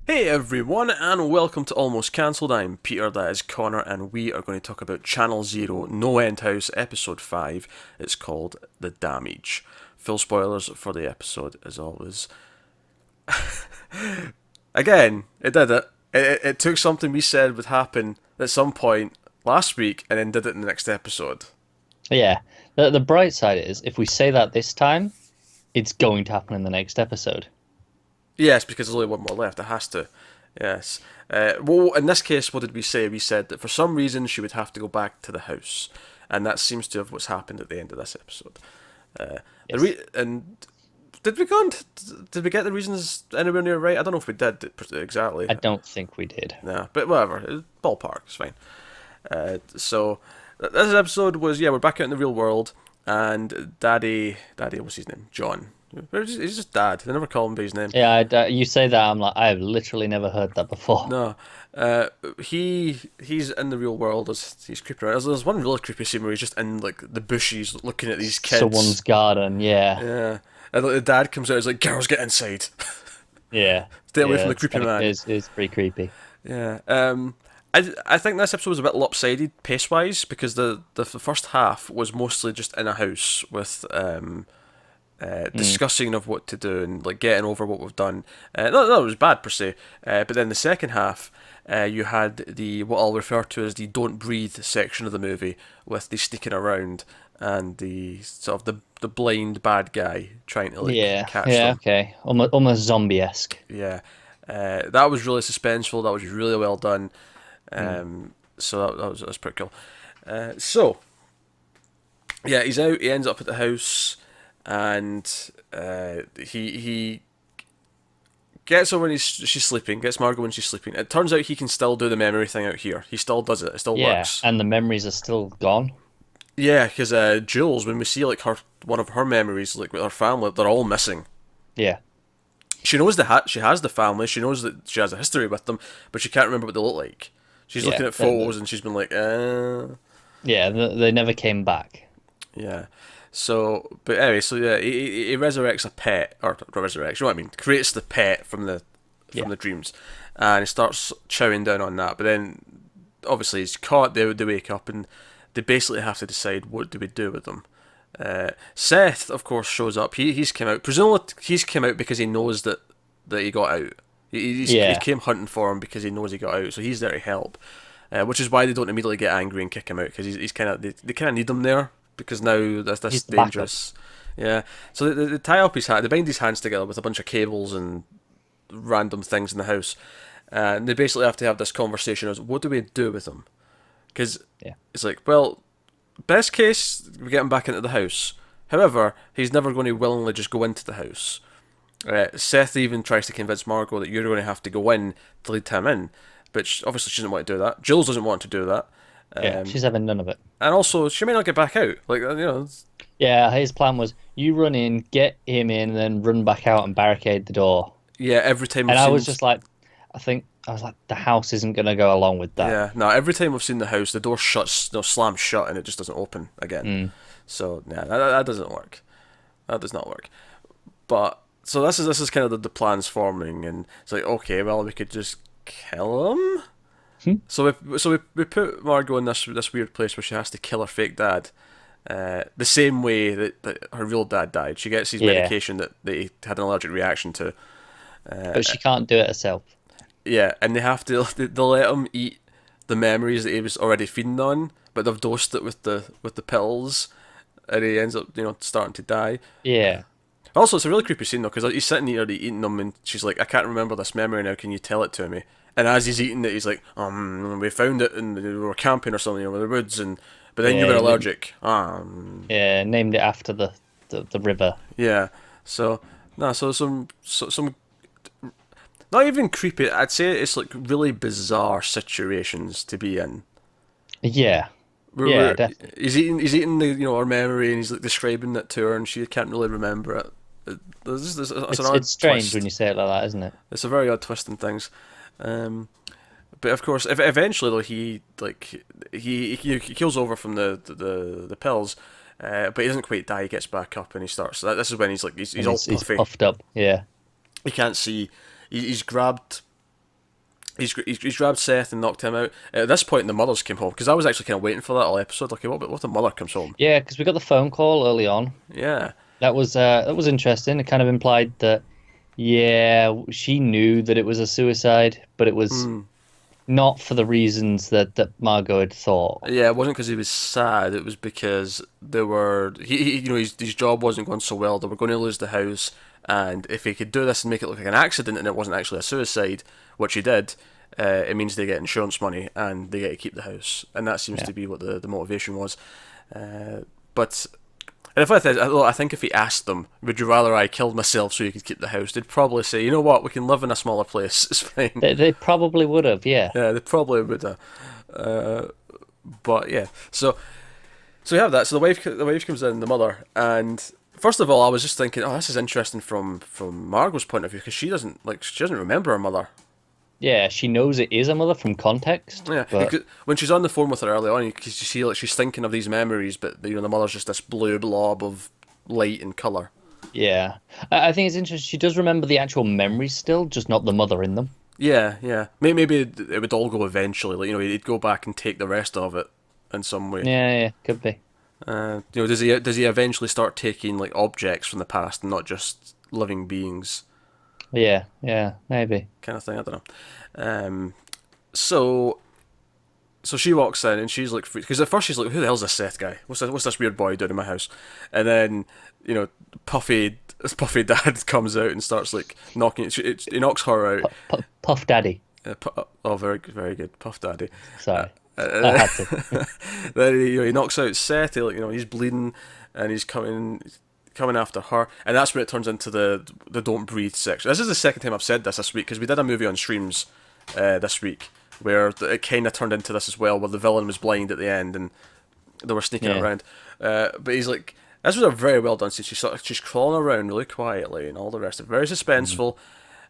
Hey everyone, and welcome to Almost Cancelled. I'm Peter, that is Connor, and we are going to talk about Channel Zero, No End House, Episode 5. It's called The Damage. Full spoilers for the episode, as always. Again, it did it. It took something we said would happen at some point last week, and then did it in the next episode. Yeah. The bright side is if we say that this time, it's going to happen in the next episode. Yes, because there's only one more left. It has to. Yes. Well, in this case, what did we say? We said that for some reason she would have to go back to the house, and that seems to have what's happened at the end of this episode. Yes. And did we go on? Did we get the reasons anywhere near right? I don't know if we did exactly. I don't think we did. No, but whatever. Ballpark. It's fine. So this episode was, yeah, we're back out in the real world, and Daddy, what's his name? John. He's just Dad. They never call him by his name. Yeah, you say that, I'm like, I've literally never heard that before. No, he's in the real world as he's creeping around. There's one really creepy scene where he's just in like the bushes looking at these Someone's kids. garden, yeah. Yeah, and like, the dad comes out. He's like, "Girls, get inside. Yeah. Stay away Yeah, from the creepy man." it's pretty creepy. Yeah. I think this episode was a bit lopsided pace wise because the first half was mostly just in a house with Mm. discussing of what to do and like getting over what we've done. Not it was bad per se, but then the second half, you had the what I'll refer to as the "don't breathe" section of the movie with the sneaking around and the sort of the blind bad guy trying to like Yeah, catch yeah, them. okay. Almost zombie-esque. Yeah, that was really suspenseful. That was really well done. Mm. So that was pretty cool. So yeah, he's out. He ends up at the house, and he gets her when she's sleeping. Gets Margot when she's sleeping. It turns out he can still do the memory thing out here. He still does it. It still Yeah, works. and the memories are still gone. Yeah, because Jules, when we see like her one of her memories, like with her family, they're all missing. Yeah. She knows she has the family. She knows that she has a history with them, but she can't remember what they look like. She's Yeah. looking at photos and she's been like, Yeah, they never came back. yeah. So, but anyway, so yeah, he resurrects a pet, or not resurrects, you know what I mean? Creates the pet from Yeah. the dreams, and he starts chowing down on that. But then, obviously, he's caught. They wake up and they basically have to decide what do we do with them. Seth, of course, shows up. He's come out. Presumably, he's come out because he knows that he got out. He Yeah. came hunting for him because he knows he got out, so he's there to help. Which is why they don't immediately get angry and kick him out because he's kind of they kind of need him there because now that's He's the backup. dangerous. Yeah, so they tie up his hand, they bind his hands together with a bunch of cables and random things in the house, and they basically have to have this conversation as what do we do with him? Because Yeah. it's like, well, best case we get him back into the house. However, he's never going to willingly just go into the house. Seth even tries to convince Margot that you're going to have to go in to lead him in, but obviously she doesn't want to do that. Jules doesn't want to do that, Yeah, she's having none of it. and also she may not get back out. Like Yeah, his plan was you run in, get him in, and then run back out and barricade the door. yeah. Every time we've And I seen, was just like, I was like, the house isn't going to go along with that. yeah, no. Every time we've seen the house, the door shuts, no, slams shut, and it just doesn't open again. Mm. So yeah, that doesn't work. That does not work. But so this is kind of the plans forming, and it's like okay, well we could just kill him. Hmm. So we put Margot in this weird place where she has to kill her fake dad, the same way that her real dad died. She gets his Yeah, medication that they had an allergic reaction to. but she can't do it herself. Yeah, and they have to they'll let him eat the memories that he was already feeding on, but they've dosed it with the pills, and he ends up starting to die. Yeah, Also, it's a really creepy scene though, because he's sitting here eating them, and she's like, "I can't remember this memory now. Can you tell it to me?" And as he's eating it, he's like, we found it, and we were camping or something in the woods, and but then you yeah, were allergic." yeah. Named it after the river. Yeah. So no, so some not even creepy. I'd say it's like really bizarre situations to be in. Yeah, yeah, definitely. He's eating the our memory, and he's like describing it to her, and she can't really remember it. It's an odd It's strange twist. when you say it like that, isn't it? It's a very odd twist in things. Um, but of course, if eventually though he kills over from the pills, but he doesn't quite die. He gets back up and he starts. This is when he's like he's And all he's puffy. puffed up. Yeah, He can't see. He's grabbed. he's grabbed Seth and knocked him out. At this point, the mothers came home because I was actually kind of waiting for that whole episode. Like, what if the mother comes home? Yeah, because we got the phone call early on. Yeah, That was interesting. It kind of implied that, yeah, she knew that it was a suicide, but it was not for the reasons that Margot had thought. yeah. It wasn't because he was sad. It was because they were his job wasn't going so well. They were going to lose the house, and if he could do this and make it look like an accident and it wasn't actually a suicide, which he did, it means they get insurance money and they get to keep the house, and that seems Yeah. to be what the motivation was. But and if I think if he asked them, would you rather I killed myself so you could keep the house, they'd probably say, you know what, we can live in a smaller place. It's fine. They probably would have, yeah. Yeah, they probably would have. But yeah, so we have that. So the wife comes in, the mother, and first of all, I was just thinking, oh, this is interesting from Margot's point of view because she doesn't remember her mother. Yeah, she knows it is a mother from context. Yeah, but because when she's on the phone with her early on, you see like she's thinking of these memories, but the mother's just this blue blob of light and color. yeah. I think it's interesting. She does remember the actual memories still, just not the mother in them. Yeah, yeah. Maybe it would all go eventually. Like he'd go back and take the rest of it in some way. Yeah, could be. Does he eventually start taking like objects from the past and not just living beings? Yeah, maybe. Kind of thing. I don't know. So she walks in and she's like, because at first she's like, "Who the hell's this Seth guy? What's this weird boy doing in my house?" And then Puffy Dad comes out and starts like knocking. He knocks her out. Puff Daddy. Oh, very very good, Puff Daddy. Sorry, I had to. Then he knocks out Seth. He's bleeding and he's coming after her, and that's where it turns into the don't breathe section. This is the second time I've said this week because we did a movie on streams this week where it kind of turned into this as well, where the villain was blind at the end and they were sneaking around. But he's like, this was a very well done scene. She's crawling around really quietly and all the rest of it, very suspenseful,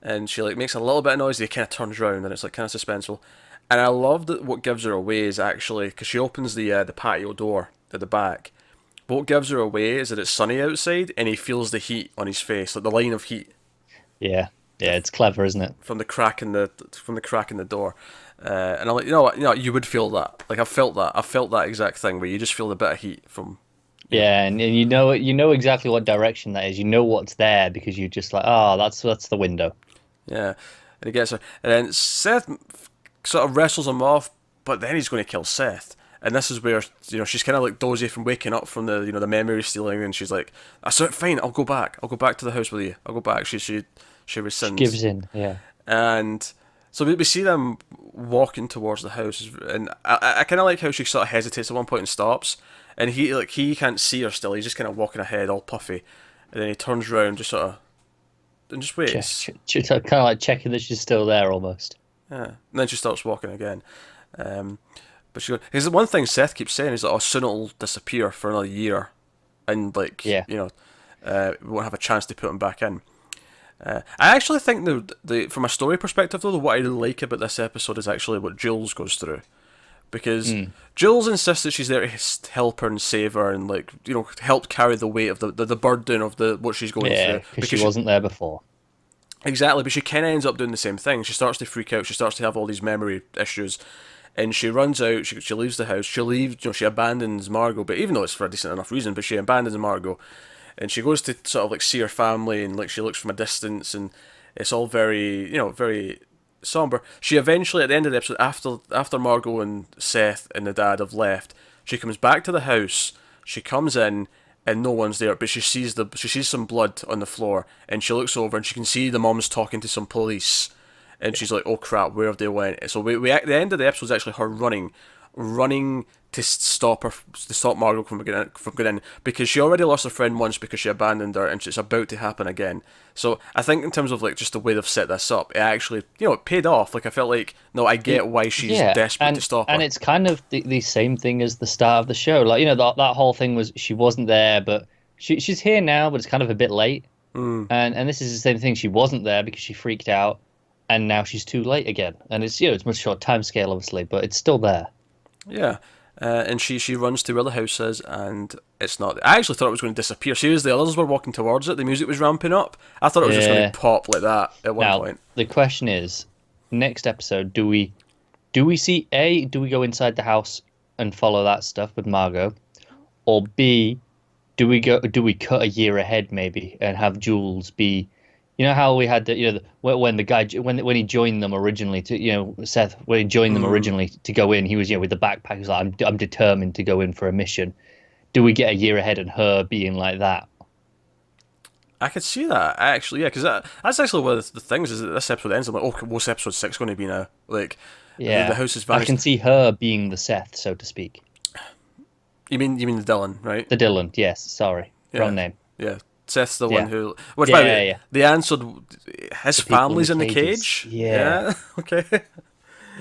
and she like makes a little bit of noise. He kind of turns around and it's like kind of suspenseful. And I love that what gives her away is actually because she opens the patio door at the back. But what gives her away is that it's sunny outside, and he feels the heat on his face, like the line of heat. Yeah, it's clever, isn't it? From the crack in the door, and I'm like, you would feel that. Like I felt that exact thing where you just feel the bit of heat from. Yeah, and you know exactly what direction that is. You know what's there because you just like, oh, that's the window. Yeah, and he gets her, and then Seth sort of wrestles him off, but then he's going to kill Seth. And this is where she's kind of like dozy from waking up from the the memory stealing, and she's like, "That's it, fine. I'll go back to the house with you. I'll go back." She rescinds. She gives in, yeah. And so we see them walking towards the house, and I kind of like how she sort of hesitates at one point and stops, and he can't see her still. He's just kind of walking ahead, all puffy, and then he turns around, just sort of, and just waits. Kind of like checking that she's still there, almost. Yeah, and then she starts walking again. But because the one thing Seth keeps saying is that, oh, soon it'll disappear for another year, and we won't have a chance to put him back in. I actually think from a story perspective though, what I really like about this episode is actually what Jules goes through, because Jules insists that she's there to help her and save her and help carry the weight of the burden of what she's going through. Because she wasn't there before. Exactly, but she kind of ends up doing the same thing. She starts to freak out. She starts to have all these memory issues. And she runs out, she leaves the house, she abandons Margot, but even though it's for a decent enough reason, but she abandons Margot, and she goes to sort of see her family, and she looks from a distance, and it's all very, very somber. She eventually, at the end of the episode, after Margot and Seth and the dad have left, she comes back to the house, she comes in, and no one's there, but she sees some blood on the floor, and she looks over, and she can see the mom's talking to some police. And she's like, "Oh crap, where have they went?" So we at the end of the episode is actually her running to stop Margot from getting in, because she already lost her friend once because she abandoned her, and it's about to happen again. So I think in terms of just the way they've set this up, it actually it paid off. I felt like, no, I get why she's desperate to stop her. And it's kind of the same thing as the start of the show. That whole thing was she wasn't there, but she's here now, but it's kind of a bit late. And this is the same thing. She wasn't there because she freaked out. And now she's too late again, and it's it's much short time scale, obviously, but it's still there. Yeah, and she runs to where the house is, and it's not. I actually thought it was going to disappear. Seriously, the others were walking towards it. The music was ramping up. I thought it was just going to pop like that at one point. The question is, next episode, do we see A, do we go inside the house and follow that stuff with Margot, or B, do we cut a year ahead maybe and have Jules be, you know how we had the, when the guy when he joined them originally to, Seth, when he joined them originally to go in, he was, with the backpack, he was like, I'm determined to go in for a mission. Do we get a year ahead and her being like that? I could see that, actually, yeah, because that's actually one of the things, is that this episode ends, I'm like, oh, what's episode 6 going to be now? Like, Yeah, the house is I vanished. can see her being the Seth, so to speak. You mean the Dylan, right? The Dylan, yes, sorry. Yeah. Wrong name. Yeah. Seth's the one Yeah. who... Which, by the way, Yeah. they answered his The people family's in the cages. cage. Yeah. Okay.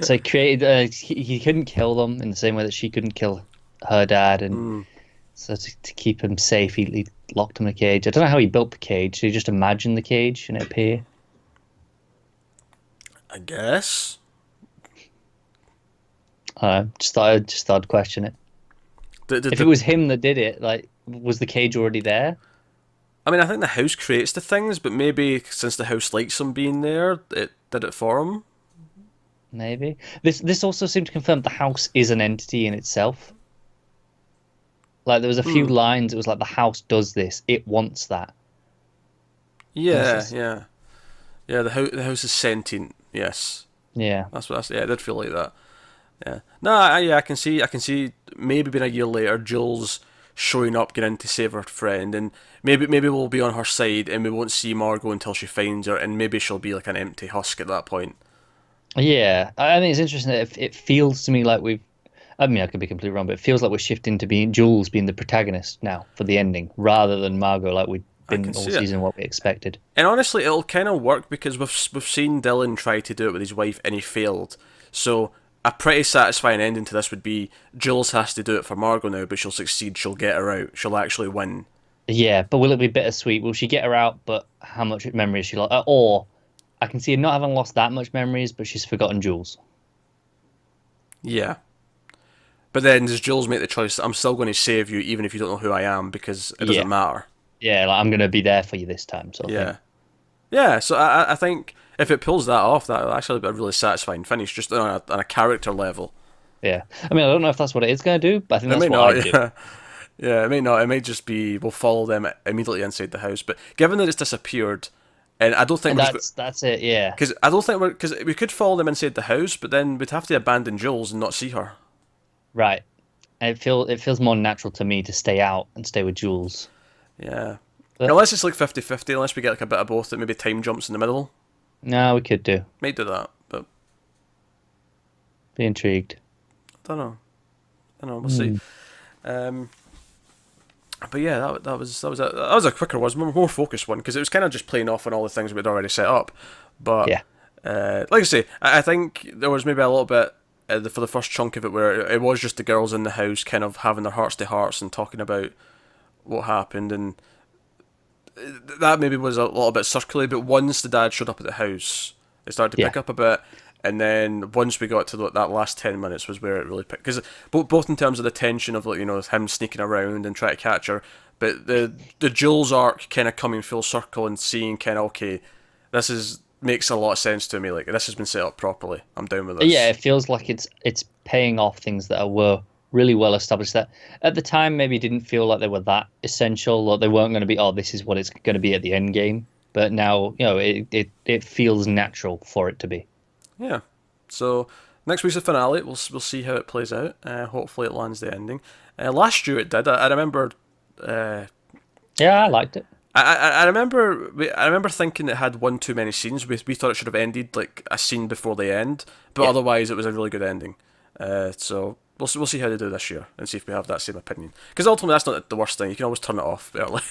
So he created, he couldn't kill them in the same way that she couldn't kill her dad, and so to keep him safe, he locked him in a cage. I don't know how he built the cage. Did he just imagine the cage and it appear? I guess. Just thought I'd question it. If it was him that did it, like, was the cage already there? I mean, I think the house creates the things, but maybe since the house likes him being there, it did it for him. Maybe. This also seemed to confirm the house is an entity in itself. Like, there was a few lines, it was like, the house does this, it wants that. Yeah. Yeah, the house is sentient, yes. Yeah. Yeah, I did feel like that. Yeah. No, I can see maybe being a year later, Jules showing up, getting in to save her friend, and maybe we'll be on her side and we won't see Margot until she finds her, and maybe she'll be like an empty husk at that point. Yeah, I think it's interesting that it feels to me like I mean, I could be completely wrong, but it feels like we're shifting to being Jules being the protagonist now for the ending, rather than Margot, like we've been all season what we expected. And honestly, it'll kind of work because we've seen Dylan try to do it with his wife and he failed. So a pretty satisfying ending to this would be Jules has to do it for Margot now, but she'll succeed, she'll get her out, she'll actually win. Yeah, but will it be bittersweet? Will she get her out, but how much memory is she lost? Or I can see her not having lost that much memories, but she's forgotten Jules. Yeah. But then does Jules make the choice, I'm still going to save you even if you don't know who I am, because it doesn't matter. Yeah, like, I'm going to be there for you this time. Sort of thing. Yeah, so I think if it pulls that off, that'll actually be a really satisfying finish, just on a character level. Yeah. I mean, I don't know if that's what it is going to do, but I think that's what I do. Yeah, it may not. It may just be, we'll follow them immediately inside the house. But given that it's disappeared, and I don't think that's it, yeah. Because I don't think because we could follow them inside the house, but then we'd have to abandon Jules and not see her. Right. And it feels more natural to me to stay out and stay with Jules. Yeah. Unless it's like 50-50, unless we get like a bit of both that maybe time jumps in the middle. No, we could do. Might do that, but be intrigued. I don't know. We'll see. But yeah, that was a quicker one, more focused one, because it was kind of just playing off on all the things we'd already set up. But yeah, like I say, I think there was maybe a little bit for the first chunk of it where it was just the girls in the house kind of having their hearts to hearts and talking about what happened, and that maybe was a little bit circular. But once the dad showed up at the house, it started to pick up a bit. And then once we got to that last 10 minutes was where it really picked, because both in terms of the tension of, like, him sneaking around and trying to catch her, but the Jules arc kind of coming full circle and seeing kind of, okay, makes a lot of sense to me. Like, this has been set up properly. I'm down with this. Yeah, it feels like it's paying off things that were really well established. That at the time maybe didn't feel like they were that essential, or they weren't going to be. Oh, this is what it's going to be at the end game. But now it feels natural for it to be. Yeah. So next week's the finale. We'll see how it plays out. Hopefully it lands the ending. Last year it did. I remember. Yeah, I liked it. I remember thinking it had one too many scenes. We thought it should have ended like a scene before the end, but otherwise it was a really good ending. So we'll see how they do this year and see if we have that same opinion. Because ultimately that's not the worst thing. You can always turn it off early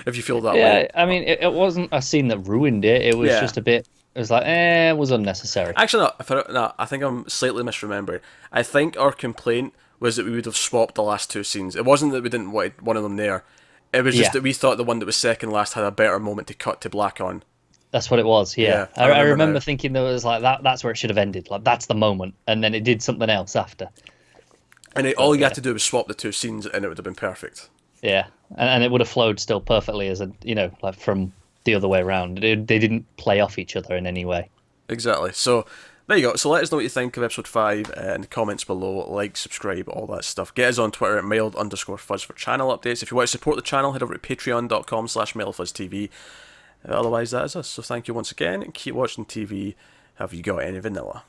if you feel that way. Yeah, I mean it wasn't a scene that ruined it. It was just a bit. It was like, it was unnecessary. Actually, no, I think I'm slightly misremembering. I think our complaint was that we would have swapped the last two scenes. It wasn't that we didn't want one of them there. It was just that we thought the one that was second last had a better moment to cut to black on. That's what it was, yeah. I remember thinking there was like that's where it should have ended. Like, that's the moment. And then it did something else after. And all you had to do was swap the two scenes and it would have been perfect. Yeah, and it would have flowed still perfectly as like from the other way around. They didn't play off each other in any way. Exactly. So there you go. So let us know what you think of episode 5 in the comments below. Like, subscribe, all that stuff. Get us on Twitter at mild_fuzz for channel updates. If you want to support the channel, head over to patreon.com/mildfuzztv. Otherwise, that is us. So thank you once again, and keep watching TV. Have you got any vanilla?